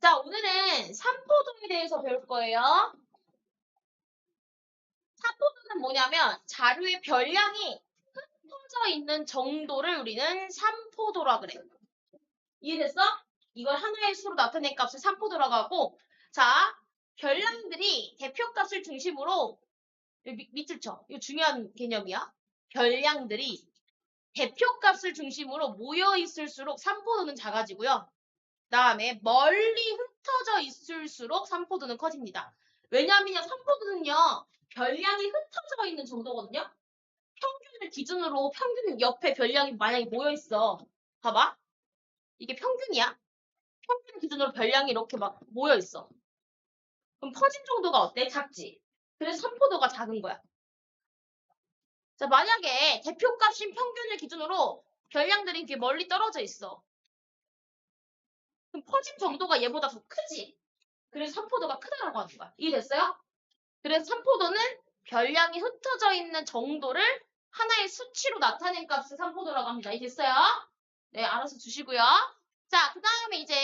자, 오늘은 삼포도에 대해서 배울 거예요. 삼포도는 뭐냐면 자료의 별량이 흩어져 있는 정도를 우리는 삼포도라 그래. 이해됐어? 이걸 하나의 수로 나타낸 값을 삼포도라고 하고, 자, 별량들이 대표값을 중심으로 밑줄 쳐. 이거 중요한 개념이야. 별량들이 대표값을 중심으로 모여 있을수록 삼포도는 작아지고요. 그다음에 멀리 흩어져 있을수록 삼포도는 커집니다. 왜냐하면 삼포도는요. 별량이 흩어져 있는 정도거든요. 평균을 기준으로 평균 옆에 별량이 만약에 모여있어. 봐봐. 이게 평균이야. 평균 기준으로 별량이 이렇게 막 모여있어. 그럼 퍼진 정도가 어때? 작지? 그래서 삼포도가 작은 거야. 자, 만약에 대표값인 평균을 기준으로 별량들이 이렇게 멀리 떨어져 있어. 그럼 퍼진 정도가 얘보다 더 크지? 그래서 삼포도가 크다라고 하는 거야. 이해됐어요? 그래서 삼포도는 별량이 흩어져 있는 정도를 하나의 수치로 나타낸 값을 삼포도라고 합니다. 이해됐어요? 네, 알아서 주시고요. 자, 그 다음에 이제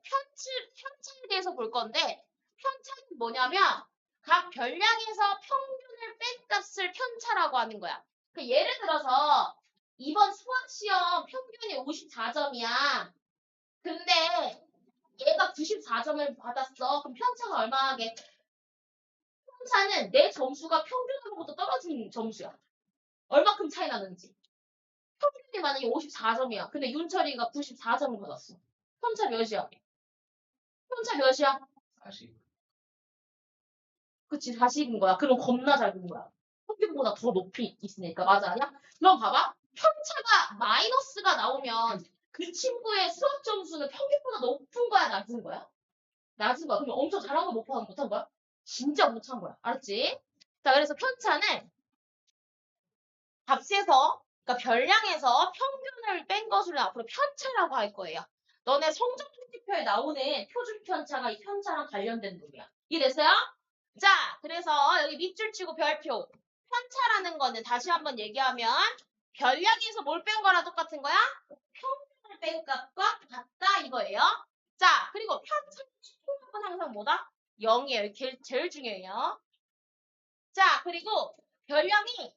편차에 대해서 볼 건데, 편차는 뭐냐면, 각 별량에서 평균을 뺀 값을 편차라고 하는 거야. 그러니까 예를 들어서, 이번 수학시험 평균이 54점이야. 근데 얘가 94점을 받았어. 그럼 편차가 얼마나 편차는 내 점수가 평균으로부터 떨어진 점수야. 얼마큼 차이 나는지. 평균이 만약에 54점이야. 근데 윤철이가 94점을 받았어. 편차 몇이야? 편차 몇이야? 40. 그치, 40인 거야. 그럼 겁나 작은 거야. 평균보다 더 높이 있으니까. 맞아, 아니야? 그럼 봐봐. 편차가 마이너스가 나오면 그 친구의 수학 점수는 평균보다 높은 거야, 낮은 거야? 낮은 거야. 그럼 엄청 잘한 거 못한 거야? 진짜 못한 거야. 알았지? 자, 그래서 편차는 값에서, 그러니까 별량에서 평균을 뺀 것을 앞으로 편차라고 할 거예요. 너네 성적 통지표에 나오는 표준 편차가 이 편차랑 관련된 놈이야. 이해됐어요? 자, 그래서 여기 밑줄 치고 별표. 편차라는 거는 다시 한번 얘기하면 별량에서 뭘 뺀 거랑 똑같은 거야? 평균을 뺀 값과 같다 이거예요. 자, 그리고 편차 통합은 항상 뭐다? 0이에요. 이게 제일 중요해요. 자, 그리고 별량이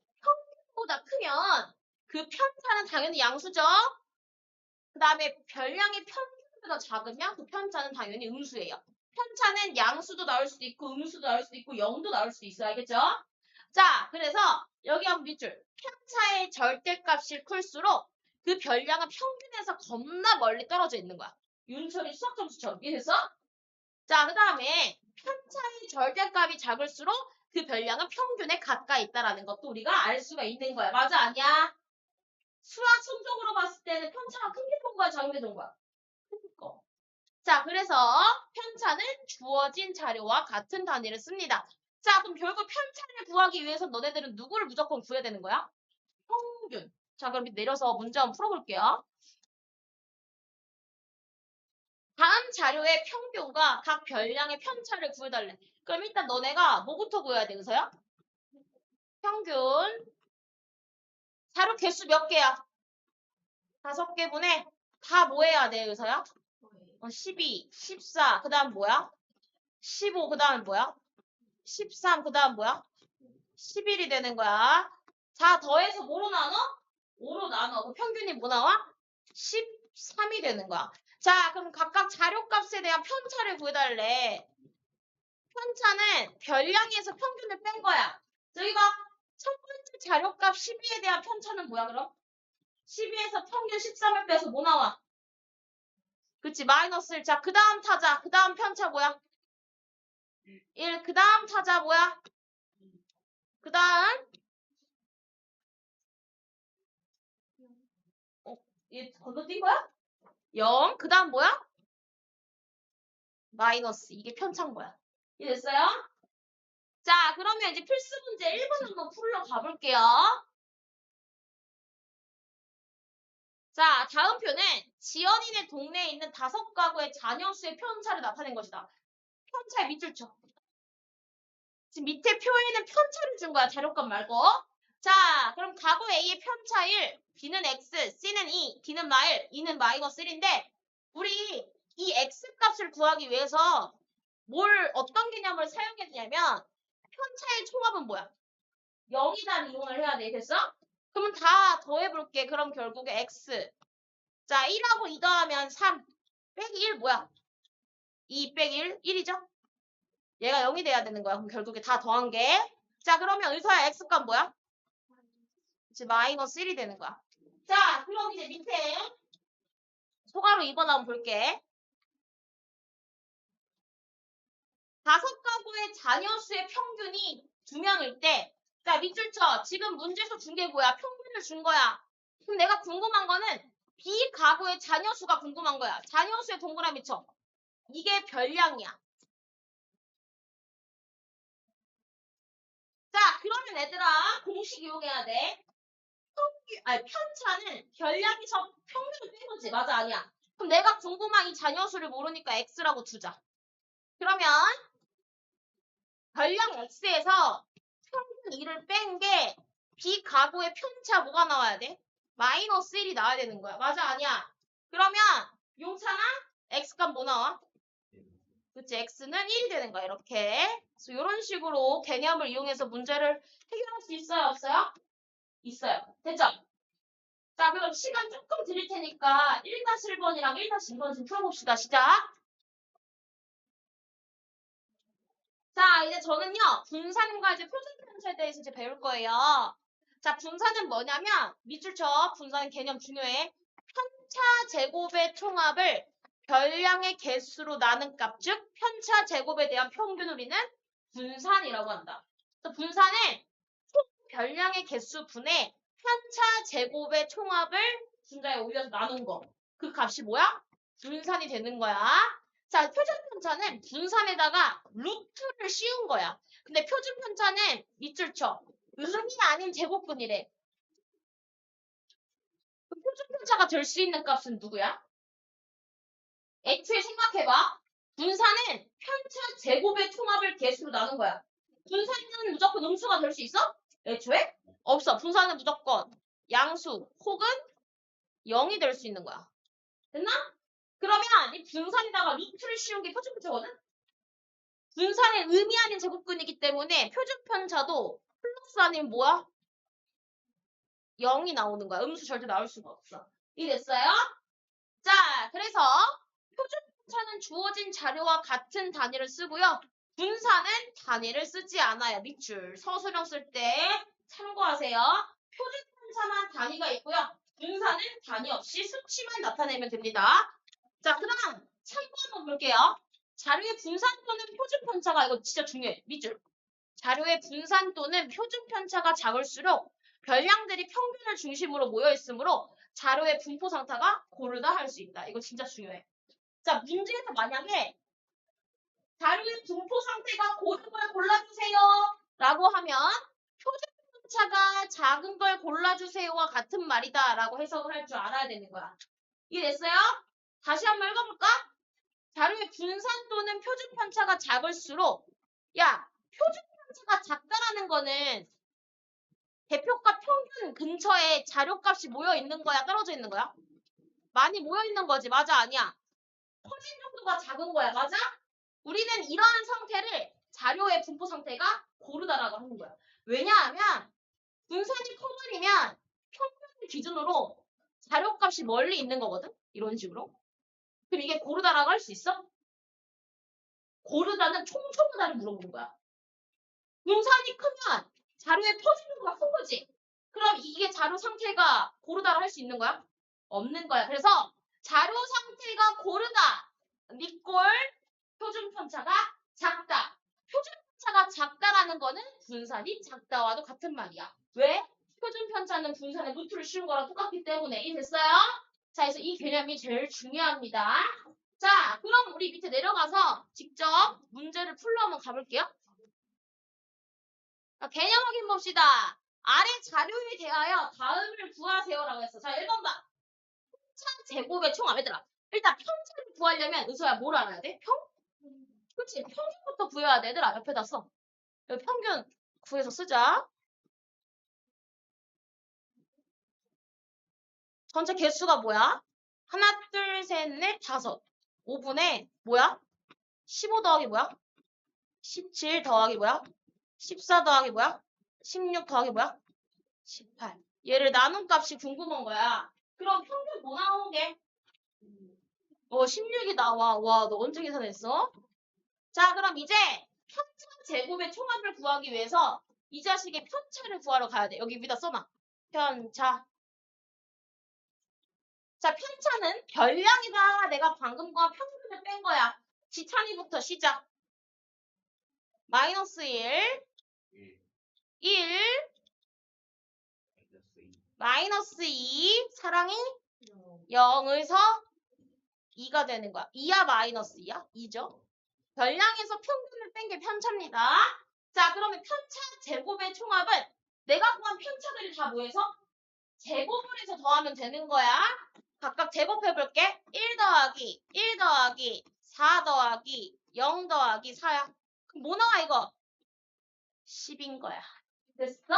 보다 크면 그 편차는 당연히 양수죠. 그 다음에 별량이 평균보다 작으면 그 편차는 당연히 음수예요. 편차는 양수도 나올 수도 있고 음수도 나올 수도 있고 0도 나올 수도 있어요. 알겠죠? 자, 그래서 여기 한번 밑줄. 편차의 절대값이 클수록 그 별량은 평균에서 겁나 멀리 떨어져 있는 거야. 윤철이 수학 점수처럼. 이해됐어? 자, 그 다음에 편차의 절대값이 작을수록 그 별량은 평균에 가까이 있다라는 것도 우리가 알 수가 있는 거야. 맞아, 아니야? 수학 성적으로 봤을 때는 편차가 큰 게 좋은 거야, 작은 게 좋은 거야? 큰 거. 자, 그래서 편차는 주어진 자료와 같은 단위를 씁니다. 자, 그럼 결국 편차를 구하기 위해서 너네들은 누구를 무조건 구해야 되는 거야? 평균. 자, 그럼 내려서 문제 한번 풀어볼게요. 다음 자료의 평균과 각 별량의 편차를 구해달래. 그럼 일단 너네가 뭐부터 구해야 돼, 의서야? 평균. 자료 개수 몇 개야? 5개분에 다 뭐 해야 돼, 의서야? 12, 14, 그 다음 뭐야? 15, 그 다음 뭐야? 13, 그 다음 뭐야? 11이 되는 거야. 자, 더해서 뭐로 나눠? 5로 나눠. 그 평균이 뭐 나와? 13이 되는 거야. 자, 그럼 각각 자료값에 대한 편차를 구해달래. 편차는 별량에서 평균을 뺀 거야. 저기 봐. 첫 번째 자료값 12에 대한 편차는 뭐야, 그럼? 12에서 평균 13을 빼서 뭐 나와? 그치, 마이너스 1. 자, 그 다음 타자. 그 다음 편차 뭐야? 1. 그 다음 타자 뭐야? 그 다음 얘 건너뛴 거야? 0. 그 다음 뭐야? 마이너스. 이게 편차인 거야. 이해됐어요? 자, 그러면 이제 필수 문제 1번 한번 풀러 가볼게요. 자, 다음 표는 지연이네 동네에 있는 5가구의 자녀수의 편차를 나타낸 것이다. 편차의 밑줄 쳐. 지금 밑에 표에는 편차를 준 거야. 자료값 말고. 자, 그럼 가구 A의 편차 1, B는 X, C는 2, D는 마일, E는 마이너스 1인데 우리 이 x값을 구하기 위해서 어떤 개념을 사용했냐면 편차의 총합은 뭐야? 0이다를 이용을 해야 돼. 됐어? 그러면 다 더해볼게. 그럼 결국에 x. 자, 1하고 2 더하면 3 빼기 1 뭐야? 2 빼기 1, 1이죠? 얘가 0이 돼야 되는 거야. 그럼 결국에 다 더한 게. 자, 그러면 의사야 x값 뭐야? 이제 마이너스 1이 되는 거야. 자, 그럼 이제 밑에 소가로 2번 한번 볼게. 5가구의 자녀 수의 평균이 2명일 때, 자, 밑줄 쳐. 지금 문제에서 준 게 뭐야? 평균을 준 거야. 그럼 내가 궁금한 거는 B가구의 자녀 수가 궁금한 거야. 자녀 수의 동그라미 쳐. 이게 별량이야. 자, 그러면 얘들아, 공식 이용해야 돼. 편차는 별량에서 평균을 뺀 거지. 맞아, 아니야? 그럼 내가 궁금한 이 자녀 수를 모르니까 x라고 두자. 그러면 별량 x에서 평균 2를 뺀 게 B가구의 편차 뭐가 나와야 돼? 마이너스 1이 나와야 되는 거야. 맞아, 아니야? 그러면 용찬아, x값 뭐 나와? 그치, x는 1이 되는 거야. 이렇게. 그래서 이런 식으로 개념을 이용해서 문제를 해결할 수 있어요? 없어요? 있어요. 됐죠? 자, 그럼 시간 조금 드릴 테니까 1-1번이랑 1-2번 좀 풀어봅시다. 시작. 자, 이제 저는요, 분산과 이제 표준편차에 대해서 이제 배울 거예요. 자, 분산은 뭐냐면, 밑줄 쳐. 분산 개념 중요해. 편차 제곱의 총합을 별량의 개수로 나눈 값, 즉, 편차 제곱에 대한 평균을 우리는 분산이라고 한다. 그래서 분산은 총 별량의 개수 분의 편차 제곱의 총합을 분자에 올려서 나눈 거. 그 값이 뭐야? 분산이 되는 거야. 자, 표준편차는 분산에다가 루트를 씌운 거야. 근데 표준편차는 밑줄 쳐. 음이 아닌 제곱분이래. 그럼 표준편차가 될 수 있는 값은 누구야? 애초에 생각해봐. 분산은 편차 제곱의 총합을 개수로 나눈 거야. 분산은 무조건 음수가 될 수 있어? 애초에? 없어. 분산은 무조건 양수 혹은 0이 될 수 있는 거야. 됐나? 그러면 이 분산에다가 루트를 씌운 게 표준편차거든? 분산의 의미 아닌 제곱근이기 때문에 표준편차도 플러스 아니면 뭐야? 0이 나오는 거야. 음수 절대 나올 수가 없어. 이해됐어요? 자, 그래서 표준편차는 주어진 자료와 같은 단위를 쓰고요. 분산은 단위를 쓰지 않아요. 밑줄. 서술형 쓸 때 참고하세요. 표준편차만 단위가 있고요. 분산은 단위 없이 수치만 나타내면 됩니다. 자, 그럼 참고 한번 볼게요. 자료의 분산 또는 표준편차가 이거 진짜 중요해. 밑줄. 자료의 분산 또는 표준편차가 작을수록 별량들이 평균을 중심으로 모여있으므로 자료의 분포 상태가 고르다 할 수 있다. 이거 진짜 중요해. 자, 문제에서 만약에 자료의 분포 상태가 고른 걸 골라주세요 라고 하면 표준편차가 작은 걸 골라주세요와 같은 말이다 라고 해석을 할 줄 알아야 되는 거야. 이해됐어요? 다시 한번 읽어볼까? 자료의 분산 또는 표준편차가 작을수록 야, 표준편차가 작다라는 거는 대표값 평균 근처에 자료값이 모여 있는 거야? 떨어져 있는 거야? 많이 모여 있는 거지. 맞아? 아니야? 퍼진 정도가 작은 거야. 맞아? 우리는 이러한 상태를 자료의 분포 상태가 고르다라고 하는 거야. 왜냐하면 분산이 커버리면 평균 기준으로 자료값이 멀리 있는 거거든? 이런 식으로. 그럼 이게 고르다라고 할 수 있어? 고르다는 총총하다를 물어보는 거야. 분산이 크면 자료의 퍼지는 큰 거지. 그럼 이게 자료 상태가 고르다로 할 수 있는 거야? 없는 거야. 그래서 자료 상태가 고르다. 니꼴 표준 편차가 작다. 표준 편차가 작다라는 거는 분산이 작다와도 같은 말이야. 왜? 표준 편차는 분산의 루트를 씌운 거랑 똑같기 때문에. 이해됐어요? 자, 그래서 이 개념이 제일 중요합니다. 자, 그럼 우리 밑에 내려가서 직접 문제를 풀러 한번 가볼게요. 개념 확인 봅시다. 아래 자료에 대하여 다음을 구하세요라고 했어. 자, 1번 봐. 편차 제곱의 총합. 얘들아, 일단 편차를 구하려면 은서야 뭘 알아야 돼? 그치? 평균부터 구해야 돼. 얘들아, 옆에다 써. 여기 평균 구해서 쓰자. 전체 개수가 뭐야? 하나, 둘, 셋, 넷, 다섯. 5분의 뭐야? 15 더하기 뭐야? 17 더하기 뭐야? 14 더하기 뭐야? 16 더하기 뭐야? 18. 얘를 나눈 값이 궁금한 거야. 그럼 평균 뭐 나오게? 16이 나와. 와, 너 언제 계산했어? 자, 그럼 이제 편차 제곱의 총합을 구하기 위해서 이 자식의 편차를 구하러 가야 돼. 여기 위에다 써놔. 편차. 자, 편차는 별량이다. 내가 방금 구한 평균을 뺀 거야. 지찬이부터 시작. 마이너스 1, 1, 마이너스 2, 사랑이 0에서 2가 되는 거야. 2야 마이너스 2야? 2죠. 별량에서 평균을 뺀 게 편차입니다. 자, 그러면 편차 제곱의 총합은 내가 구한 편차들이 다 뭐해서? 제곱을 해서 더하면 되는 거야. 각각 제곱해볼게. 1 더하기 1 더하기 4 더하기 0 더하기 4야. 그럼 뭐 나와 이거? 10인 거야. 됐어?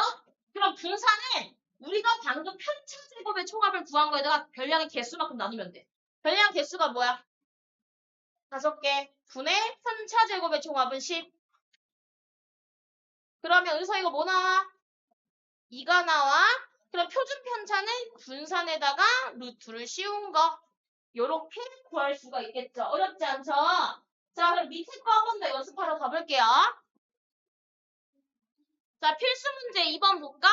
그럼 분산은 우리가 방금 편차 제곱의 총합을 구한 거에다가 별량의 개수만큼 나누면 돼. 별량 개수가 뭐야? 5개. 분의 편차 제곱의 총합은 10. 그러면 은서 이거 뭐 나와? 2가 나와. 그럼 표준 편차는 분산에다가 루트를 씌운 거. 요렇게 구할 수가 있겠죠. 어렵지 않죠? 자, 그럼 밑에 거 한 번 더 연습하러 가볼게요. 자, 필수 문제 2번 볼까?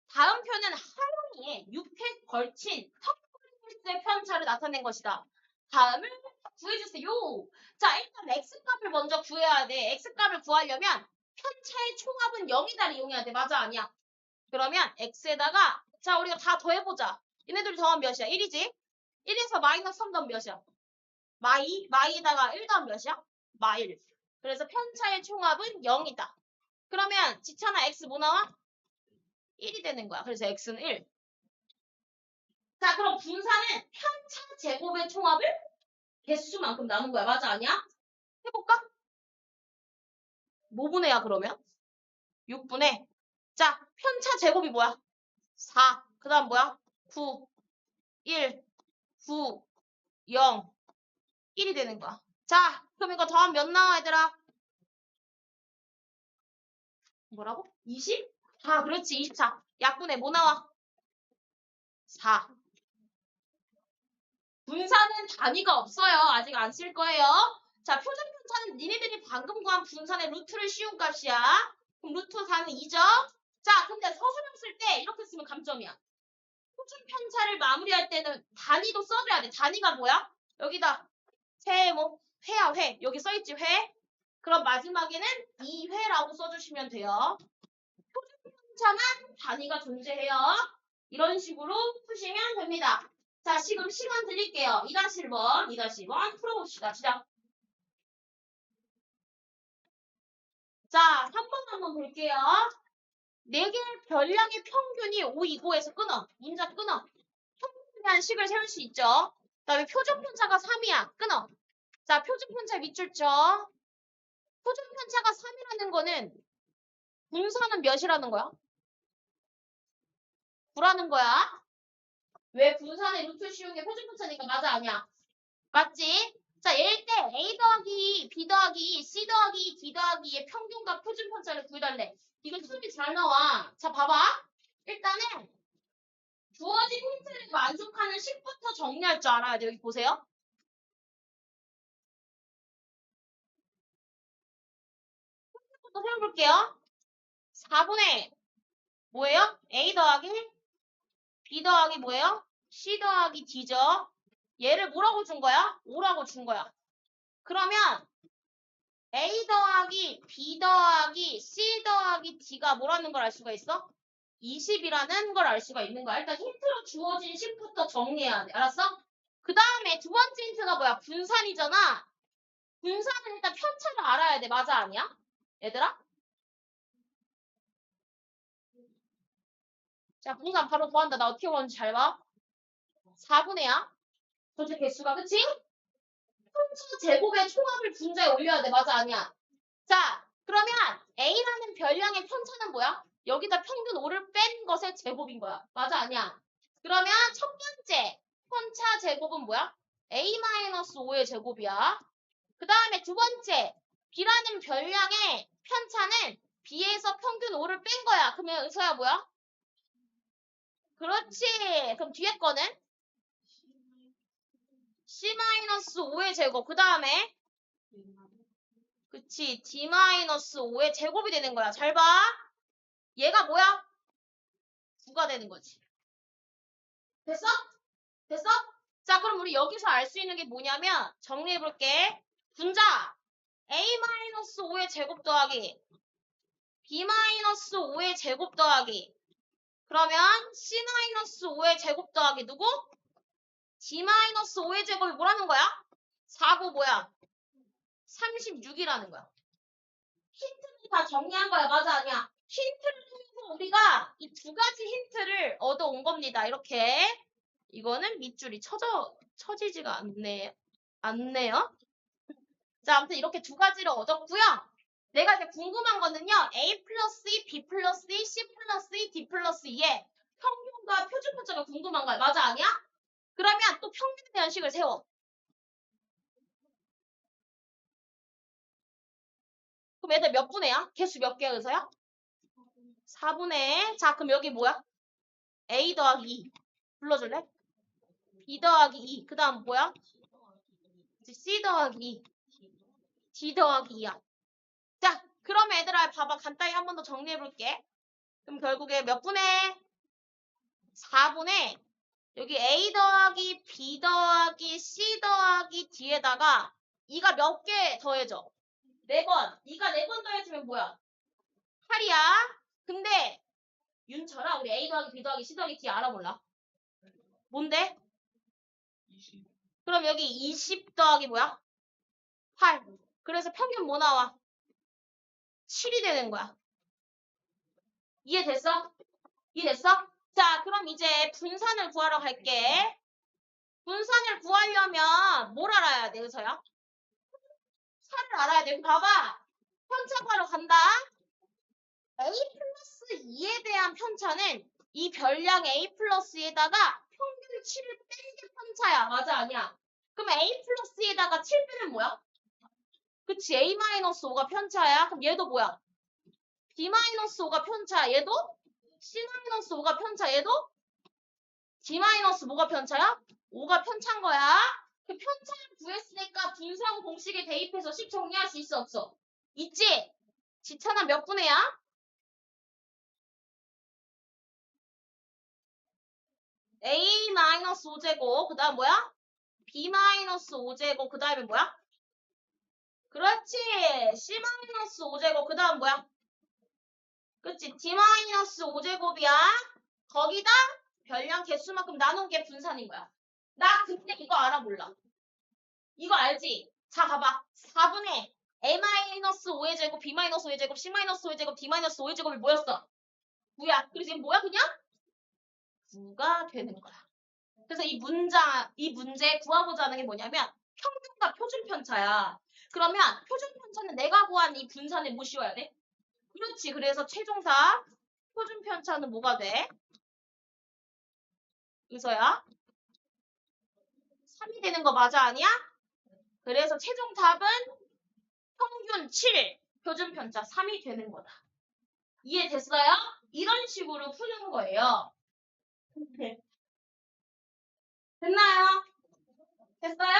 다음 표는 하영이의 6회 걸친 턱걸의 편차를 나타낸 것이다. 다음을 구해주세요. 자, 일단 x값을 먼저 구해야 돼. x값을 구하려면 편차의 총합은 0이다를 이용해야 돼. 맞아, 아니야? 그러면 x에다가 자, 우리가 다 더해보자. 얘네들이 더하면 몇이야? 1이지? 1에서 마이너스 3 더하면 몇이야? 마이에다가 1 더하면 몇이야? 마일. 그래서 편차의 총합은 0이다. 그러면 지찬아 x 뭐 나와? 1이 되는 거야. 그래서 x는 1. 자, 그럼 분산은 편차 제곱의 총합을 개수만큼 나눈 거야. 맞아, 아니야? 해볼까? 뭐 분해야, 그러면? 6분의. 자, 편차 제곱이 뭐야? 4. 그 다음 뭐야? 9, 1, 9, 0, 1이 되는 거야. 자, 그럼 이거 더하면 몇 나와, 얘들아? 뭐라고? 20? 아, 그렇지, 24. 약분에 뭐 나와? 4. 분산은 단위가 없어요. 아직 안 쓸 거예요. 자, 표준 편차는 니네들이 방금 구한 분산의 루트를 씌운 값이야. 그럼 루트 4는 2죠? 자, 근데 서술형 쓸 때 이렇게 쓰면 감점이야. 표준 편차를 마무리할 때는 단위도 써줘야 돼. 단위가 뭐야? 여기다 세모, 회야, 회. 여기 써있지, 회? 그럼 마지막에는 2회라고 써주시면 돼요. 표준 편차만 단위가 존재해요. 이런 식으로 푸시면 됩니다. 자, 지금 시간 드릴게요. 2-1번, 2-1번 풀어봅시다. 시작. 자, 3번 한번 볼게요. 4개의 별량의 평균이 5이고 해서 끊어. 문자 끊어. 평균에 대한 식을 세울 수 있죠. 그 다음에 표준 편차가 3이야. 끊어. 자, 표준 편차 밑줄 쳐. 표준 편차가 3이라는 거는 분산은 몇이라는 거야? 9라는 거야. 왜 분산의 루트 씌운 게 표준 편차니까 맞아, 아니야? 맞지? 자, 얘일 때 A 더하기 B 더하기 C 더하기 D 더하기의 평균과 표준 편차를 구해달래. 이거 수업이 잘 나와. 자, 봐봐. 일단은 주어진 힌트를 만족하는 식부터 정리할 줄 알아야 돼. 여기 보세요. 힌트부터 세워볼게요. 4분의 뭐예요? A 더하기 B 더하기 뭐예요? C 더하기 D죠. 얘를 뭐라고 준 거야? 5라고 준 거야. 그러면 A 더하기 B 더하기 C 더하기 D가 뭐라는 걸 알 수가 있어? 20이라는 걸 알 수가 있는 거야. 일단 힌트로 주어진 식부터 정리해야 돼. 알았어? 그 다음에 두 번째 힌트가 뭐야? 분산이잖아. 분산은 일단 편차를 알아야 돼. 맞아, 아니야? 얘들아? 자, 분산 바로 구한다. 나 어떻게 구하는지 잘 봐. 4분의야. 전체 개수가, 그치? 편차 제곱의 총합을 분자에 올려야 돼. 맞아, 아니야? 자, 그러면 A라는 별량의 편차는 뭐야? 여기다 평균 5를 뺀 것의 제곱인 거야. 맞아, 아니야? 그러면 첫 번째 편차 제곱은 뭐야? A-5의 제곱이야. 그 다음에 두 번째, B라는 별량의 편차는 B에서 평균 5를 뺀 거야. 그러면 의서야 뭐야? 그렇지. 그럼 뒤에 거는? C-5의 제곱. 그 다음에 그치. D-5의 제곱이 되는 거야. 잘 봐. 얘가 뭐야? 9가 되는 거지. 됐어? 됐어? 자, 그럼 우리 여기서 알 수 있는 게 뭐냐면 정리해볼게. 분자 A-5의 제곱 더하기 B-5의 제곱 더하기 그러면 C-5의 제곱 더하기 누구? D-5의 제곱이 뭐라는 거야? 4고 뭐야? 36이라는 거야. 힌트는 다 정리한 거야. 맞아 아니야? 힌트를 통해서 우리가 이 두 가지 힌트를 얻어온 겁니다. 이렇게. 이거는 밑줄이 쳐지지가 않네요. 자, 아무튼 이렇게 두 가지를 얻었고요. 내가 이제 궁금한 거는요. A 플러스 E, B 플러스 E, C 플러스 E, D 플러스 E의 평균과 표준편차가 궁금한 거야. 맞아 아니야? 그러면 또 평균에 대한 식을 세워. 그럼 얘들 몇 분의야? 개수 몇 개야, 의서야? 4분의. 자, 그럼 여기 뭐야? A 더하기 2. 불러줄래? B 더하기 2. 그 다음 뭐야? C 더하기 2. D 더하기 2야. 자, 그럼 얘들아 봐봐. 간단히 한 번 더 정리해볼게. 그럼 결국에 몇 분의? 4분의 여기 A 더하기 B 더하기 C 더하기 D에다가 2가 몇 개 더해져? 4번. 2가 4번 더해지면 뭐야? 8이야. 근데 윤철아 우리 A 더하기 B 더하기 C 더하기 D 알아 몰라? 뭔데? 20. 그럼 여기 20 더하기 뭐야? 8. 그래서 평균 뭐 나와? 7이 되는 거야. 이해됐어? 이해됐어? 자, 그럼 이제 분산을 구하러 갈게. 분산을 구하려면 뭘 알아야 돼, 의서야? 차를 알아야 돼. 봐봐. 편차 구하러 간다. A 플러스 2에 대한 편차는 이 별량 A 플러스 2에다가 평균 7을 뺀 게 편차야. 맞아, 아니야? 그럼 A 플러스 2에다가 7 빼면 뭐야? 그치, A-5가 편차야. 그럼 얘도 뭐야? B-5가 편차야. 얘도? C-5가 편차. 얘도? D- 뭐가 편차야? 5가 편차인 거야. 그 편차를 구했으니까 분산 공식에 대입해서 식 정리할 수 있어, 없어? 있지? 지차는 몇 분의야? A-5제곱, 그 다음 뭐야? B-5제곱, 그 다음에 뭐야? 그렇지. C-5제곱, 그 다음 뭐야? 그치? D-5제곱이야. 거기다 별량 개수만큼 나눈 게 분산인 거야. 나 근데 이거 알아 몰라? 이거 알지? 자, 봐봐. 4분의 A-5의 제곱, B-5의 제곱, C-5의 제곱, D-5의 제곱이 뭐였어? 9야. 그래서 이게 뭐야, 그냥? 9가 되는 거야. 그래서 이 문제 구하고자 하는 게 뭐냐면 평균과 표준 편차야. 그러면 표준 편차는 내가 구한 이 분산에 뭐 씌워야 돼? 그렇지. 그래서 최종사 표준 편차는 뭐가 돼? 의서야? 3이 되는 거 맞아 아니야? 그래서 최종 답은 평균 7, 표준 편차 3이 되는 거다. 이해됐어요? 이런 식으로 푸는 거예요. 됐나요? 됐어요?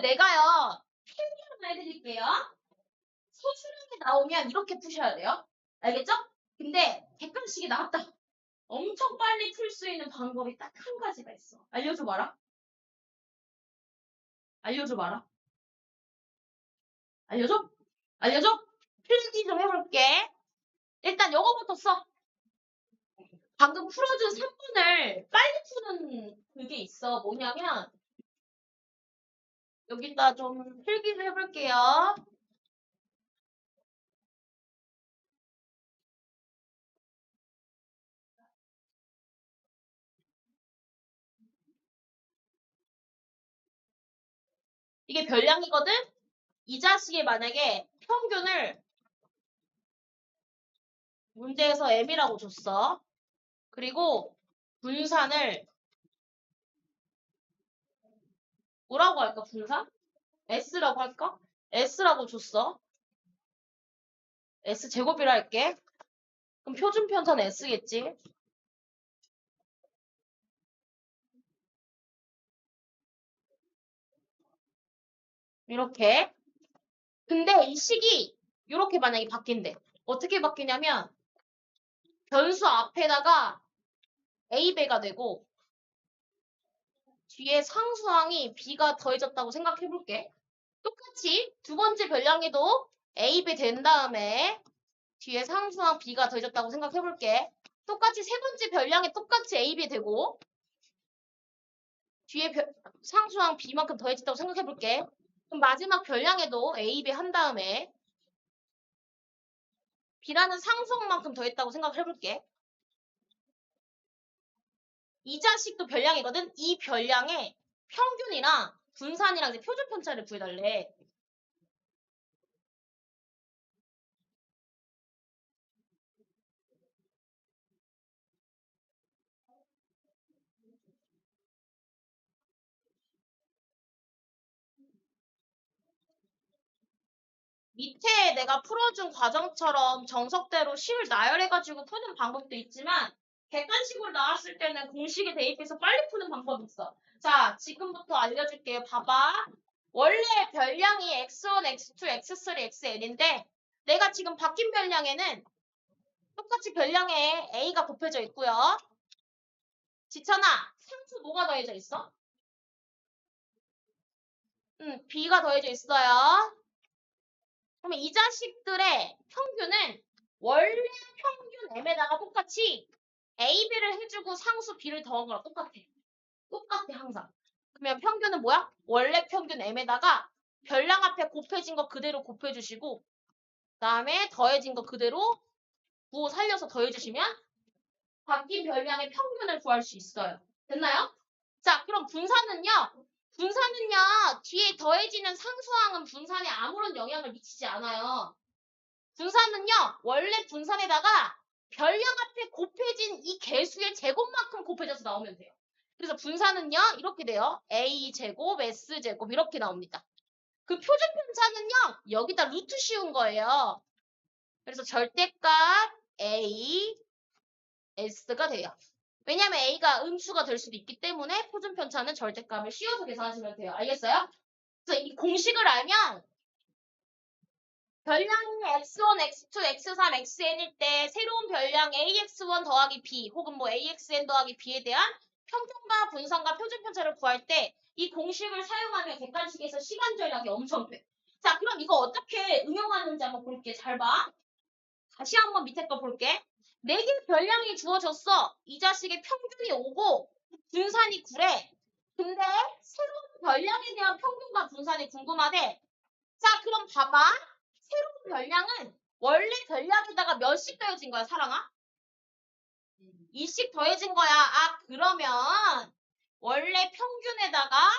내가요, 필기 하나 해드릴게요. 서술형이 나오면 이렇게 푸셔야 돼요. 알겠죠? 근데 객관식이 나왔다. 엄청 빨리 풀 수 있는 방법이 딱 한 가지가 있어. 알려줘 봐라. 알려줘 봐라. 알려줘? 알려줘? 필기 좀 해볼게. 일단 요거부터 써. 방금 풀어준 3분을 빨리 푸는 그게 있어. 뭐냐면 여기다 좀 필기를 해볼게요. 이게 별량이거든? 이 자식이 만약에 평균을 문제에서 M이라고 줬어. 그리고 분산을 뭐라고 할까, 분산? S라고 할까? S라고 줬어. S제곱이라 할게. 그럼 표준 편차는 S겠지? 이렇게. 근데 이 식이 이렇게 만약에 바뀐대. 어떻게 바뀌냐면 변수 앞에다가 A배가 되고 뒤에 상수항이 B가 더해졌다고 생각해볼게. 똑같이 두 번째 별량에도 A배 된 다음에 뒤에 상수항 B가 더해졌다고 생각해볼게. 똑같이 세 번째 별량에 똑같이 A배 되고 뒤에 상수항 B만큼 더해졌다고 생각해볼게. 그럼 마지막 별량에도 A배 한 다음에 B라는 상수항만큼 더했다고 생각해볼게. 이 자식도 별량이거든. 이 별량의 평균이랑 분산이랑 이제 표준 편차를 구해달래. 밑에 내가 풀어준 과정처럼 정석대로 식을 나열해가지고 푸는 방법도 있지만 객관식으로 나왔을 때는 공식에 대입해서 빨리 푸는 방법이 있어. 자, 지금부터 알려줄게요. 봐봐. 원래 별량이 x1, x2, x3, xn인데 내가 지금 바뀐 별량에는 똑같이 별량에 a가 곱해져 있고요. 지찬아, 상수 뭐가 더해져 있어? b가 더해져 있어요. 그러면 이 자식들의 평균은 원래 평균 m에다가 똑같이 a, b를 해주고 상수 b를 더한 거랑 똑같아. 똑같아 항상. 그러면 평균은 뭐야? 원래 평균 m에다가 별량 앞에 곱해진 거 그대로 곱해주시고 그다음에 더해진 거 그대로 부호 살려서 더해주시면 바뀐 별량의 평균을 구할 수 있어요. 됐나요? 자, 그럼 분산은요. 분산은요. 뒤에 더해지는 상수항은 분산에 아무런 영향을 미치지 않아요. 분산은요. 원래 분산에다가 별량 앞에 곱해진 이 개수의 제곱만큼 곱해져서 나오면 돼요. 그래서 분산은요. 이렇게 돼요. A제곱, S제곱 이렇게 나옵니다. 그 표준 편차는요. 여기다 루트 씌운 거예요. 그래서 절대값 A, S가 돼요. 왜냐면 A가 음수가 될 수도 있기 때문에 표준 편차는 절대값을 씌워서 계산하시면 돼요. 알겠어요? 그래서 이 공식을 알면 별량이 x1, x2, x3, xn일 때 새로운 별량 ax1 더하기 b 혹은 뭐 axn 더하기 b에 대한 평균과 분산과 표준 편차를 구할 때 이 공식을 사용하면 객관식에서 시간 절약이 엄청 돼. 자, 그럼 이거 어떻게 응용하는지 한번 볼게. 잘 봐. 다시 한번 밑에 거 볼게. 4개 별량이 주어졌어. 이 자식의 평균이 5고 분산이 9래. 근데 새로운 별량에 대한 평균과 분산이 궁금하대. 자, 그럼 봐봐. 새로운 별량은 원래 별량에다가 몇씩 더해진 거야, 사랑아? 2씩 더해진 거야. 아, 그러면 원래 평균에다가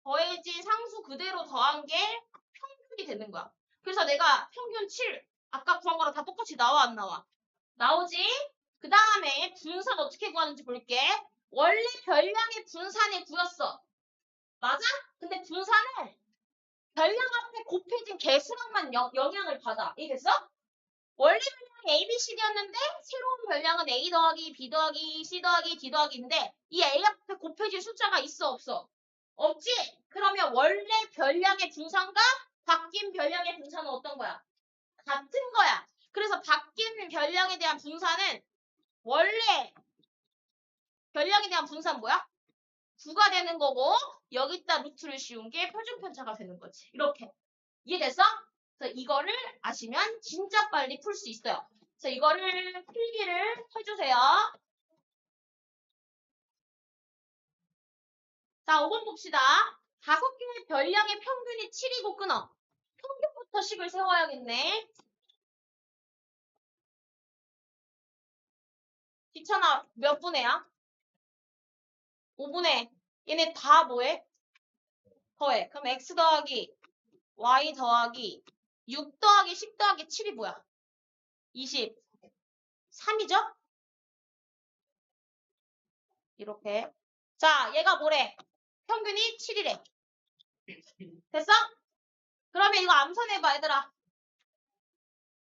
더해진 상수 그대로 더한 게 평균이 되는 거야. 그래서 내가 평균 7, 아까 구한 거랑 다 똑같이 나와, 안 나와? 나오지? 그 다음에 분산 어떻게 구하는지 볼게. 원래 별량의 분산을 구했어. 맞아? 근데 분산은 별량 앞에 곱해진 개수랑만 영향을 받아. 이해됐어? 원래 별량이 A, B, C였는데 새로운 별량은 A 더하기 B 더하기 C 더하기 D 더하기인데 이 A 앞에 곱해진 숫자가 있어 없어? 없지? 그러면 원래 별량의 분산과 바뀐 별량의 분산은 어떤 거야? 같은 거야. 그래서 바뀐 별량에 대한 분산은 원래 별량에 대한 분산 뭐야? 9가 되는 거고 여기다 루트를 씌운 게 표준편차가 되는 거지. 이렇게. 이해됐어? 그래서 이거를 아시면 진짜 빨리 풀 수 있어요. 그래서 이거를 필기를 해주세요. 자, 5번 봅시다. 5개의 별량의 평균이 7이고 끊어. 평균부터 식을 세워야겠네. 귀찮아. 몇 분에야? 5분에. 얘네 다 뭐해? 더해. 그럼 x 더하기 y 더하기 6 더하기 10 더하기 7이 뭐야? 23이죠? 이렇게. 자, 얘가 뭐래? 평균이 7이래. 됐어? 그러면 이거 암산해봐, 얘들아.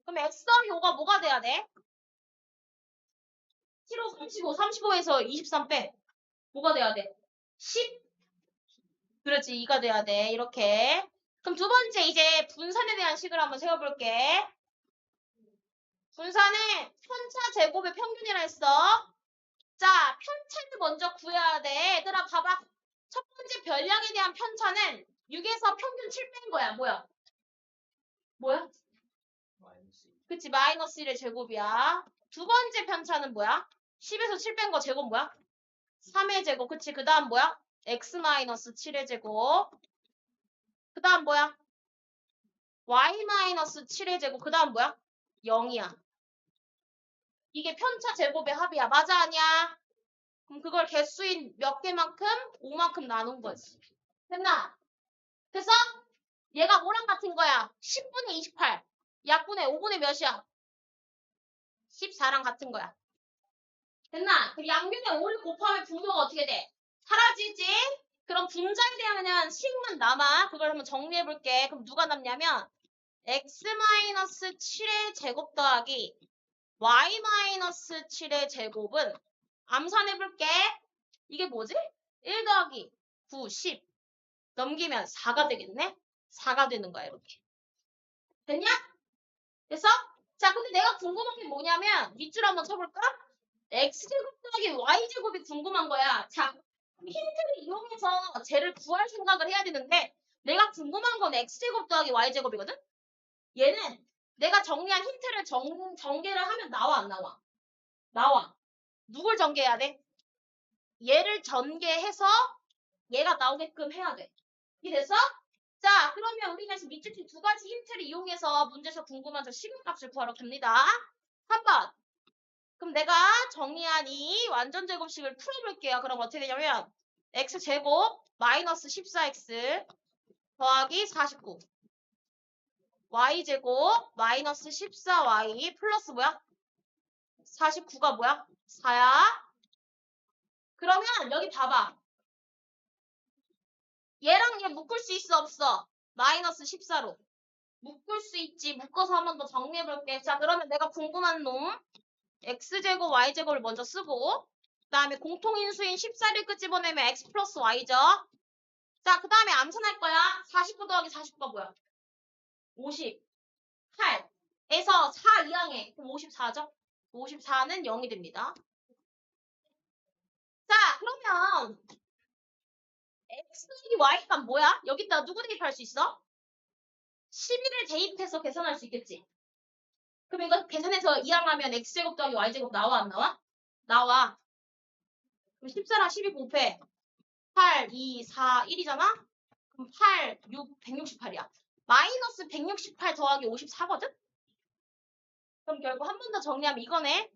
그럼 x 더하기 5가 뭐가 돼야 돼? 7, 5, 35, 35에서 23 빼. 뭐가 돼야 돼? 10? 그렇지, 2가 돼야 돼. 이렇게. 그럼 두 번째, 이제 분산에 대한 식을 한번 세워볼게. 분산은 편차 제곱의 평균이라 했어. 자, 편차를 먼저 구해야 돼. 얘들아, 봐봐. 첫 번째 별량에 대한 편차는 6에서 평균 7 뺀 거야. 뭐야? 뭐야? 그치, 마이너스 1의 제곱이야. 두 번째 편차는 뭐야? 10에서 7 뺀 거 제곱 뭐야? 3의 제곱. 그치, 그 다음 뭐야? x 마이너스 7의 제곱. 그 다음 뭐야? y 마이너스 7의 제곱. 그 다음 뭐야? 0이야. 이게 편차 제곱의 합이야. 맞아, 아니야? 그럼 그걸 개수인 몇 개만큼? 5만큼 나눈 거지. 됐나? 됐어? 얘가 뭐랑 같은 거야? 10분의 28. 약분의 5분의 몇이야? 14랑 같은 거야. 됐나? 그럼 양변에 5를 곱하면 분모가 어떻게 돼? 사라지지? 그럼 분자에 대한 식만 남아. 그걸 한번 정리해볼게. 그럼 누가 남냐면 x-7의 제곱 더하기 y-7의 제곱은 암산해볼게. 이게 뭐지? 1 더하기 9, 10 넘기면 4가 되겠네? 4가 되는 거야, 이렇게. 됐냐? 됐어? 자, 근데 내가 궁금한 게 뭐냐면 밑줄 한번 쳐볼까? x제곱 더하기 y제곱이 궁금한 거야. 자, 힌트를 이용해서 쟤를 구할 생각을 해야 되는데 내가 궁금한 건 x제곱 더하기 y제곱이거든? 얘는 내가 정리한 힌트를 전개를 하면 나와, 안 나와? 나와. 누굴 전개해야 돼? 얘를 전개해서 얘가 나오게끔 해야 돼. 이해됐어? 자, 그러면 우리가 지금 밑줄 두 가지 힌트를 이용해서 문제에서 궁금한 저 시간값을 구하러 갑니다. 3번. 그럼 내가 정리한 이 완전 제곱식을 풀어볼게요. 그럼 어떻게 되냐면 x제곱 마이너스 14x 더하기 49 y제곱 마이너스 14y 플러스 뭐야? 49가 뭐야? 4야. 그러면 여기 봐봐. 얘랑 얘 묶을 수 있어 없어? 마이너스 14로. 묶을 수 있지. 묶어서 한 번 더 정리해볼게. 자, 그러면 내가 궁금한 놈 x제곱 y제곱을 먼저 쓰고 그 다음에 공통인수인 14를 끄집어내면 x 플러스 y죠. 자, 그 다음에 암산할 거야. 49 더하기 49가 뭐야? 58에서 4 이항에 그럼 54죠? 54는 0이 됩니다. 자, 그러면 x 더하기 y가 뭐야? 여기다 누구 대입할 수 있어? 11을 대입해서 계산할 수 있겠지? 그럼 이거 계산해서 이항하면 x제곱 더하기 y제곱 나와 안 나와? 나와. 그럼 14랑 12 곱해. 8, 2, 4, 1이잖아? 그럼 8, 6, 168이야. 마이너스 168 더하기 54거든? 그럼 결국 한 번 더 정리하면 이거네.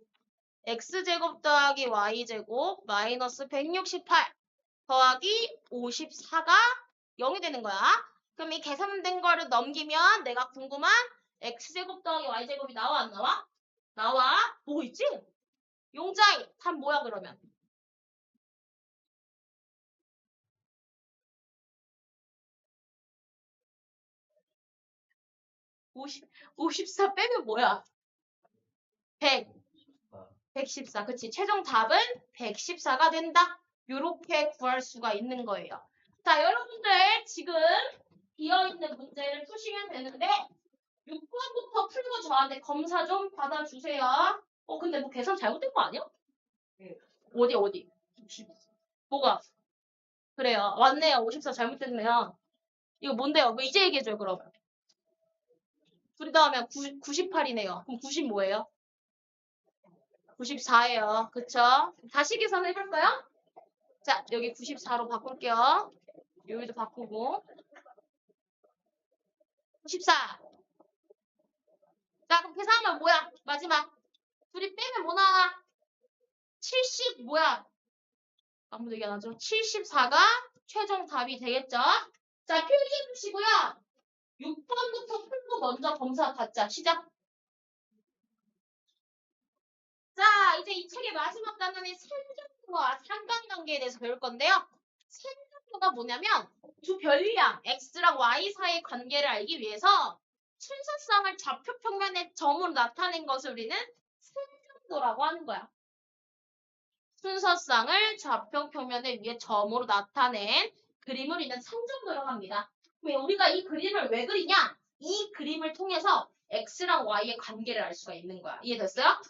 x제곱 더하기 y제곱 마이너스 168 더하기 54가 0이 되는 거야. 그럼 이 계산된 거를 넘기면 내가 궁금한 x제곱 더하기 y제곱이 나와 안 나와? 나와. 뭐 있지? 용자이 답 뭐야 그러면? 54 빼면 뭐야? 100. 114. 그치? 최종 답은 114가 된다. 요렇게 구할 수가 있는 거예요. 자, 여러분들 지금 비어있는 문제를 푸시면 되는데 6번부터 풀고 저한테 검사 좀 받아주세요. 근데 뭐 계산 잘못된 거 아니야? 네. 어디? 뭐가? 그래요. 왔네요. 54 잘못됐네요. 이거 뭔데요? 뭐 이제 얘기해줘요, 그럼. 둘이 더하면 98이네요. 그럼 90 뭐예요? 94예요. 그쵸? 다시 계산해볼까요? 자, 여기 94로 바꿀게요. 여기도 바꾸고. 94. 자, 그럼 계산하면 뭐야? 마지막. 둘이 빼면 뭐 나와? 70 뭐야? 아무도 얘기 안 하죠? 74가 최종 답이 되겠죠? 자, 필기해 주시고요. 6번부터 풀고 먼저 검사 받자. 시작. 자, 이제 이 책의 마지막 단원인 산정과 상관관계에 대해서 배울 건데요. 산정과 삼정도가 뭐냐면 두 별량 x랑 y 사이의 관계를 알기 위해서 순서쌍을 좌표 평면의 점으로 나타낸 것을 우리는 삼정도라고 하는 거야. 순서쌍을 좌표 평면에 위에 점으로 나타낸 그림을 우리는 삼정도라고 합니다. 왜 우리가 이 그림을 왜 그리냐? 이 그림을 통해서 x랑 y의 관계를 알 수가 있는 거야. 이해됐어요?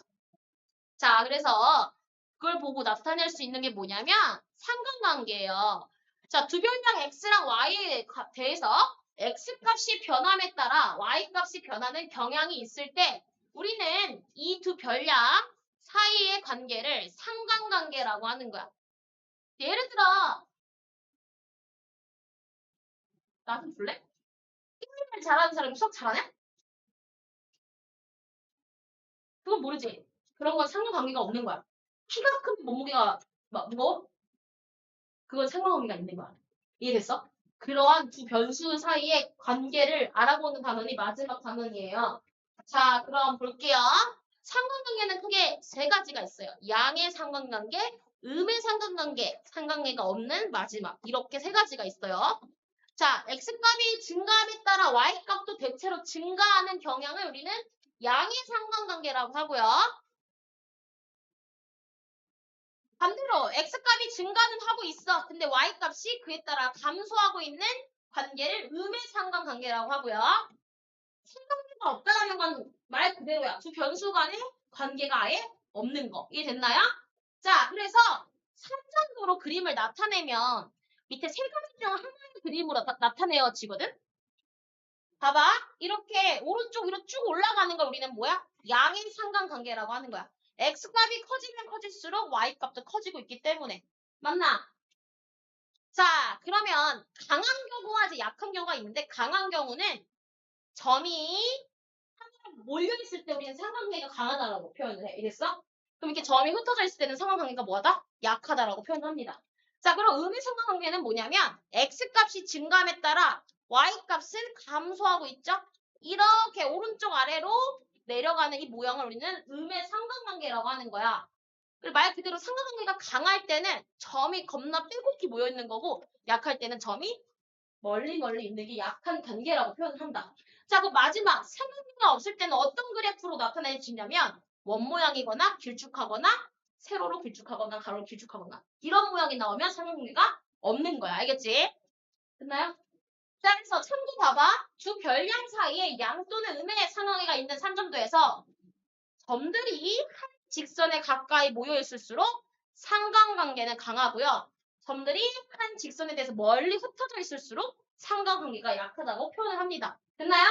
자, 그래서 그걸 보고 나타낼 수 있는 게 뭐냐면 상관관계예요. 자, 두 별량 x랑 y에 대해서 x 값이 변함에 따라 y 값이 변하는 경향이 있을 때 우리는 이 두 별량 사이의 관계를 상관관계라고 하는 거야. 예를 들어 나 좀 볼래? 게임을 잘하는 사람이 수학 잘하냐? 그건 모르지. 그런 건 상관관계가 없는 거야. 키가 큰 몸무게가 무거워? 그건 상관관계가 있는 거야. 이해됐어? 그러한 두 변수 사이의 관계를 알아보는 단원이 마지막 단원이에요. 자, 그럼 볼게요. 상관관계는 크게 세 가지가 있어요. 양의 상관관계, 음의 상관관계, 상관관계가 없는 마지막. 이렇게 세 가지가 있어요. 자, x값이 증가함에 따라 y값도 대체로 증가하는 경향을 우리는 양의 상관관계라고 하고요. 반대로 x값이 증가는 하고 있어. 근데 y값이 그에 따라 감소하고 있는 관계를 음의 상관관계라고 하고요. 상관관계가 없다는 건 말 그대로야. 두 변수 간의 관계가 아예 없는 거. 이해됐나요? 자, 그래서 삼정도로 그림을 나타내면 밑에 세 가지 중 하나의 그림으로 나타내어지거든? 봐봐. 이렇게 오른쪽 위로 쭉 올라가는 걸 우리는 뭐야? 양의 상관관계라고 하는 거야. x값이 커지면 커질수록 y값도 커지고 있기 때문에. 맞나? 자, 그러면 강한 경우와 이제 약한 경우가 있는데 강한 경우는 점이 하나로 몰려있을 때 우리는 상관관계가 강하다라고 표현을 해. 이랬어? 그럼 이렇게 점이 흩어져 있을 때는 상관관계가 뭐하다? 약하다라고 표현합니다. 자, 그럼 음의 상관관계는 뭐냐면 x값이 증가함에 따라 y값은 감소하고 있죠? 이렇게 오른쪽 아래로 내려가는 이 모양을 우리는 음의 상관관계라고 하는 거야. 그리고 말 그대로 상관관계가 강할 때는 점이 겁나 빼곡히 모여있는 거고 약할 때는 점이 멀리 있는 게 약한 관계라고 표현한다. 자, 그 마지막 상관관계가 없을 때는 어떤 그래프로 나타내지냐면 원 모양이거나 길쭉하거나 세로로 길쭉하거나 가로로 길쭉하거나 이런 모양이 나오면 상관관계가 없는 거야. 알겠지? 됐나요? 자, 그래서 참고 봐봐. 두 별량 사이에 양 또는 음의 상관관계가 있는 삼점도에서 점들이 한 직선에 가까이 모여 있을수록 상관관계는 강하고요. 점들이 한 직선에 대해서 멀리 흩어져 있을수록 상관관계가 약하다고 표현을 합니다. 됐나요?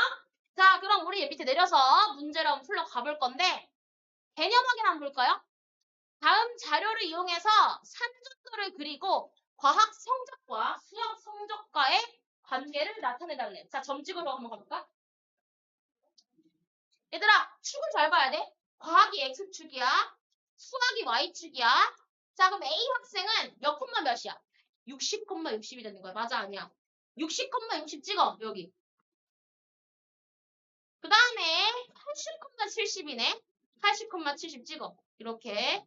자, 그럼 우리 밑에 내려서 문제를 한번 풀러 가볼 건데 개념 확인 한번 볼까요? 다음 자료를 이용해서 삼점도를 그리고 과학 성적과 수학 성적과의 관계를 나타내달래. 자, 점 찍으러 한번 가볼까? 얘들아, 축을 잘 봐야 돼. 과학이 X축이야. 수학이 Y축이야. 자, 그럼 A 학생은 몇 콤마 몇이야? 60, 60이 되는 거야. 맞아, 아니야? 60, 60 찍어, 여기. 그 다음에 80, 70이네. 80, 70 찍어. 이렇게.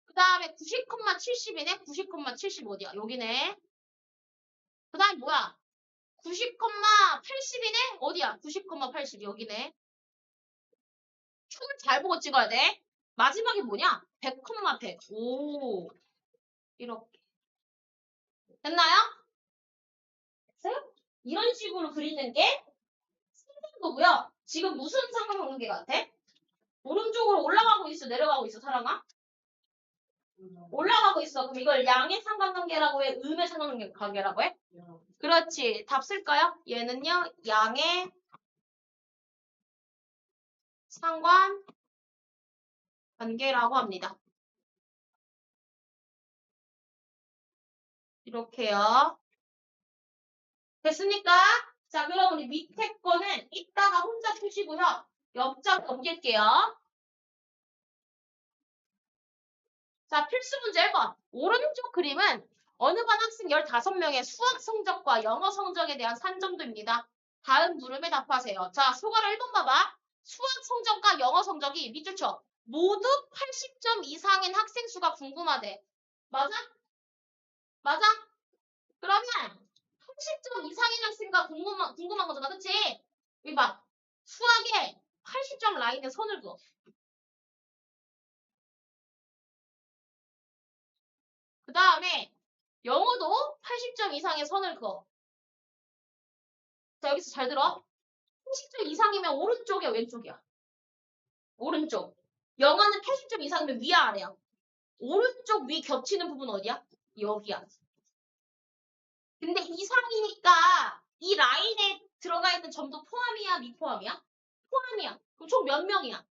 그 다음에 90, 70이네. 90, 70 어디야? 여기네. 그 다음에 뭐야? 90, 80이네? 어디야? 90, 80 여기네. 축을 잘 보고 찍어야 돼. 마지막이 뭐냐? 100, 100. 오. 이렇게. 됐나요? 됐어요? 이런 식으로 그리는 게 상관관계고요. 지금 무슨 상관관계 같아? 오른쪽으로 올라가고 있어, 내려가고 있어, 사람아? 올라가고 있어. 그럼 이걸 양의 상관관계라고 해? 음의 상관관계라고 해? 그렇지. 답 쓸까요? 얘는요, 양의 상관관계라고 합니다. 이렇게요. 됐습니까? 자, 그럼 우리 밑에 거는 이따가 혼자 푸시고요. 옆장 넘길게요. 자, 필수 문제 1번. 오른쪽 그림은 어느 반 학생 15명의 수학 성적과 영어 성적에 대한 산점도입니다. 다음 물음에 답하세요. 자, 소가로 1번 봐봐. 수학 성적과 영어 성적이 밑줄 쳐. 모두 80점 이상인 학생 수가 궁금하대. 맞아? 맞아? 그러면 80점 이상인 학생과 궁금한 거잖아. 그치? 여기 봐. 수학에 80점 라인에 선을 그어. 그 다음에 영어도 80점 이상의 선을 그어. 자, 여기서 잘 들어. 80점 이상이면 오른쪽이야, 왼쪽이야? 오른쪽. 영어는 80점 이상이면 위야, 아래야? 오른쪽 위 겹치는 부분 어디야? 여기야. 근데 이상이니까 이 라인에 들어가 있는 점도 포함이야, 미포함이야? 포함이야. 그럼 총 몇 명이야?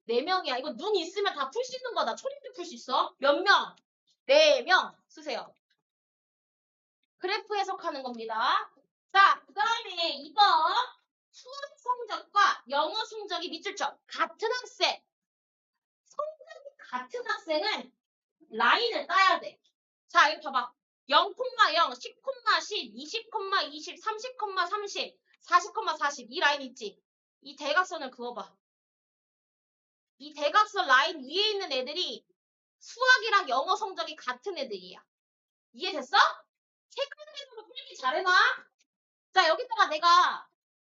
4명이야. 이거 눈 있으면 다 풀 수 있는 거다. 초림도 풀 수 있어. 몇 명? 4명. 쓰세요. 그래프 해석하는 겁니다. 자, 그 다음에 이번 수학 성적과 영어 성적이 밑줄 쳐. 같은 학생. 성적이 같은 학생은 라인을 따야 돼. 자, 이거 봐봐. 0,0, 10, 10, 20, 20, 30, 30, 40, 40. 이 라인 있지? 이 대각선을 그어봐. 이 대각선 라인 위에 있는 애들이 수학이랑 영어 성적이 같은 애들이야. 이해됐어? 색깔대로 풀기 잘해놔. 자, 여기다가 내가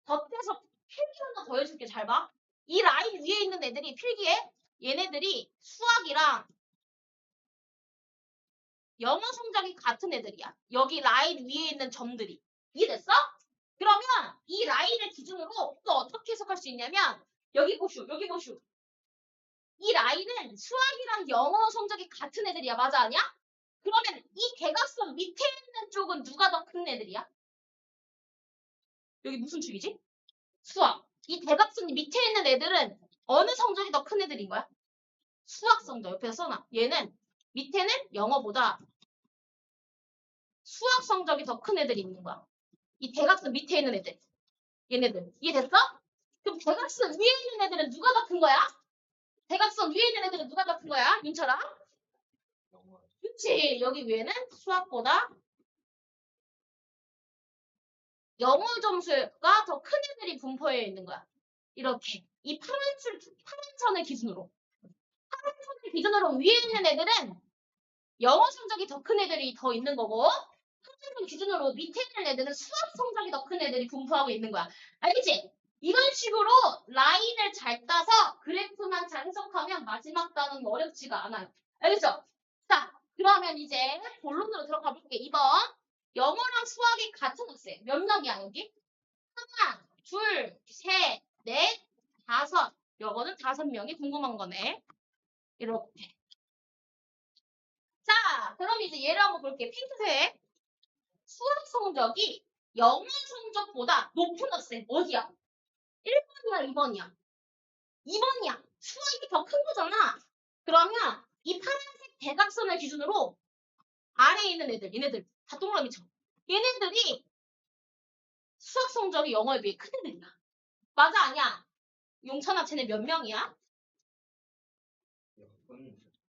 덧대서 필기 하나 더 해줄게. 잘 봐. 이 라인 위에 있는 애들이 필기에 얘네들이 수학이랑 영어 성적이 같은 애들이야. 여기 라인 위에 있는 점들이. 이해됐어? 그러면 이 라인을 기준으로 또 어떻게 해석할 수 있냐면 여기 보슈, 여기 보슈. 이 라인은 수학이랑 영어 성적이 같은 애들이야. 맞아, 아니야? 그러면 이 대각선 밑에 있는 쪽은 누가 더 큰 애들이야? 여기 무슨 축이지? 수학. 이 대각선 밑에 있는 애들은 어느 성적이 더 큰 애들인 거야? 수학 성적. 옆에서 써놔. 얘는 밑에는 영어보다 수학 성적이 더 큰 애들이 있는 거야. 이 대각선 밑에 있는 애들. 얘네들. 이해됐어? 그럼 대각선 위에 있는 애들은 누가 더 큰 거야? 대각선 위에 있는 애들은 누가 더 큰 거야? 윤철아? 그치. 여기 위에는 수학보다 영어 점수가 더 큰 애들이 분포해 있는 거야. 이렇게. 이 파란 선을 기준으로. 파란 선을 기준으로 위에 있는 애들은 영어 성적이 더 큰 애들이 더 있는 거고 파란 선 기준으로 밑에 있는 애들은 수학 성적이 더 큰 애들이 분포하고 있는 거야. 알겠지? 이런 식으로 라인을 잘 따서 그래프만 잘 해석하면 마지막 단은 어렵지가 않아요. 알겠죠? 자, 그러면 이제 본론으로 들어가 볼게. 2번. 영어랑 수학이 같은 학생. 몇 명이야, 여기? 하나, 둘, 셋, 넷, 다섯. 영어는 5명이 궁금한 거네. 이렇게. 자, 그럼 이제 얘를 한번 볼게요. 핑크색. 수학 성적이 영어 성적보다 높은 학생. 어디야? 1번이야, 2번이야? 2번이야. 수학이 더 큰 거잖아. 그러면 이 파란색 대각선을 기준으로 아래에 있는 애들, 얘네들 다 동그라미처럼. 얘네들이 수학 성적이 영어에 비해 큰 애들이야. 맞아, 아니야? 용천아, 쟤네 몇 명이야?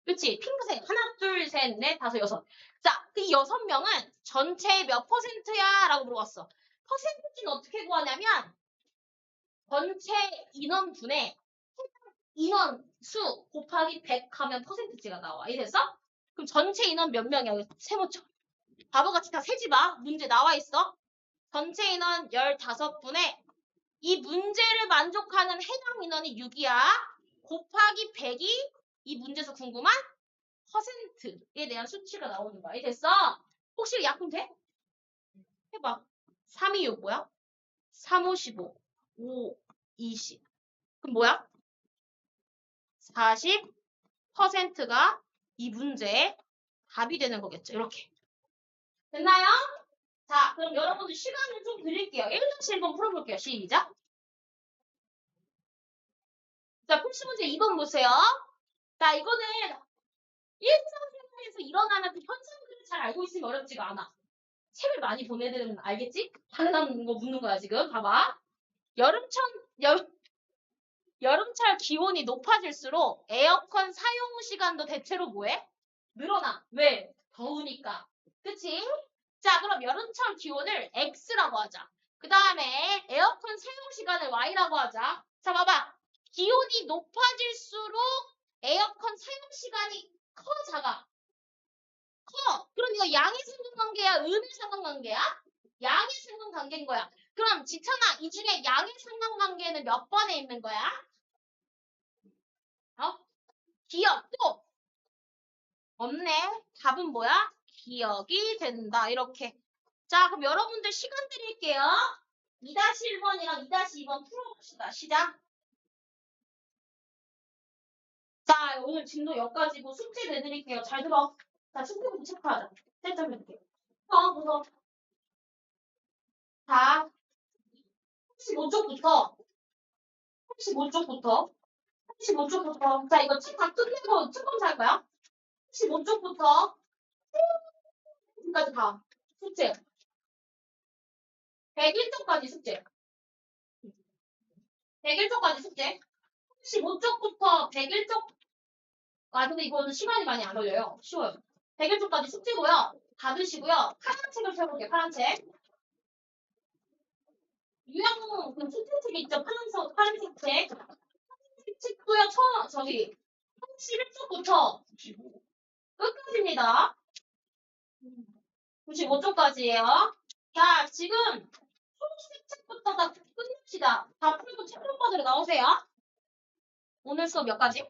그치? 핑크색. 하나, 둘, 셋, 넷, 다섯, 여섯. 자, 그 6명은 전체의 몇 퍼센트야? 라고 물어봤어. 퍼센트는 어떻게 구하냐면 전체 인원분의 인원 수 곱하기 100 하면 퍼센트지가 나와. 이래서? 그럼 전체 인원 몇 명이야? 세모쳐. 바보같이 다 세지 마. 문제 나와 있어. 전체 인원 15분에 이 문제를 만족하는 해당 인원이 6이야. 곱하기 100이 이 문제에서 궁금한 퍼센트에 대한 수치가 나오는 거야. 됐어? 혹시 약분 돼? 해봐. 3, 2, 6 뭐야? 3, 5, 15. 5, 20. 그럼 뭐야? 40%가 이 문제의 답이 되는 거겠죠. 이렇게. 됐나요? 자, 그럼 여러분들 시간을 좀 드릴게요. 1-1번 풀어볼게요. 시작. 자, 풀시 문제 2번 보세요. 자, 이거는 일상생활에서 일어나는 그 현상들을 잘 알고 있으면 어렵지가 않아. 책을 많이 보내드리면 알겠지? 당연한 거 묻는 거야, 지금. 봐봐. 여름철 기온이 높아질수록 에어컨 사용 시간도 대체로 뭐해? 늘어나. 왜? 더우니까. 그치? 자, 그럼 여름철 기온을 X라고 하자. 그 다음에 에어컨 사용 시간을 Y라고 하자. 자, 봐봐. 기온이 높아질수록 에어컨 사용 시간이 커, 작아? 커. 그러니까 이거 양의 상관관계야? 음의 상관관계야? 양의 상관관계인 거야. 그럼 지찬아, 이 중에 양의 상관관계는 몇 번에 있는 거야? 어? 기억 또 없네. 답은 뭐야? 기억이 된다. 이렇게. 자, 그럼 여러분들 시간 드릴게요. 2-1번이랑 2-2번 풀어봅시다. 시작. 자, 오늘 진도 여기까지고 숙제 내드릴게요. 잘 들어. 자, 숙제부터 체크하자. 채점 해볼게. 무서. 자, 35쪽부터 35쪽부터 35쪽부터 자, 이거 책 다 끝내고 책검사 할 거야. 35쪽부터 지금까지 다 숙제. 101쪽까지 숙제. 101쪽까지 숙제. 35쪽부터 101쪽. 아, 근데 이거는 시간이 많이 안 걸려요. 쉬워요. 101쪽까지 숙제고요. 받으시고요. 파란 책을 펴볼게요. 파란 책. 유형 그 숙제책 있죠? 파란색 책. 파란색 책도요. 저기 31쪽부터 끝까지입니다. 95쪽까지예요. 자, 지금 초록색 책부터 다 끝냅시다. 다 풀고 책 좀 받으러 나오세요. 오늘 수업 몇 가지?